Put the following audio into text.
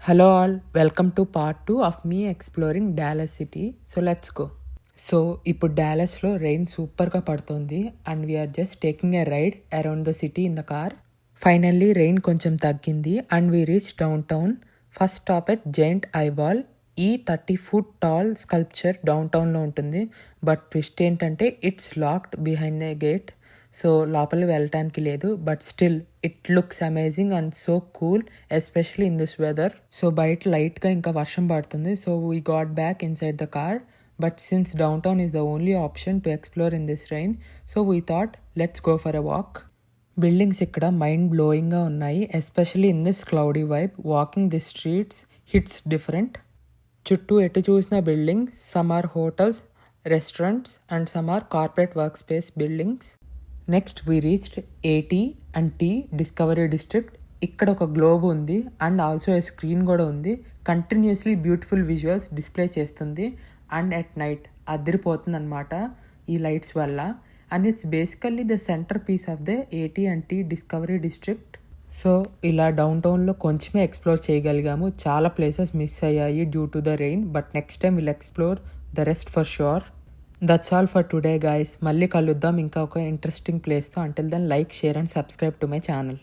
Hello all, welcome to part 2 of me exploring Dallas city. So let's go. So ఇప్పుడు డాలస్లో rain సూపర్గా పడుతుంది and we're just taking a ride around the city in the car. Finally rain కొంచెం తగ్గింది and we reach downtown. First stop at giant eyeball. ఈ 30 feet tall sculpture డౌన్ టౌన్లో ఉంటుంది. బట్ ట్విస్ట్ ఏంటంటే it's locked behind a gate. So లోపలికి వెళ్ళటానికి లేదు, but still it looks amazing and so cool, especially in this weather. So బయట లైట్గా ఇంకా వర్షం పడుతుంది. So we got back inside the car. But since downtown is the only option to explore in this rain, so we thought let's go for a walk. Buildings ikkada mind blowing ga unnayi, especially in this cloudy vibe. Walking the streets hits different. Chuttu etu chusina buildings, some are hotels, restaurants and some are corporate workspace buildings. Next we reached AT&T Discovery District. ఇక్కడ ఒక globe ఉంది and also a screen కూడా ఉంది. Continuously beautiful visuals display చేస్తుంది and at night అదిరిపోతుంది అనమాట ఈ lights వల్ల. And it's basically the centre piece of the AT&T Discovery District. So ఇలా డౌన్ టౌన్లో కొంచెమే ఎక్స్ప్లోర్ చేయగలిగాము. చాలా ప్లేసెస్ మిస్ అయ్యాయి due to the rain, but next time will explore the rest for sure. That's all for today guys. మళ్ళీ కలుద్దాం ఇంకా ఒక ఇంట్రెస్టింగ్ ప్లేస్తో. Until then like, share and subscribe to my channel.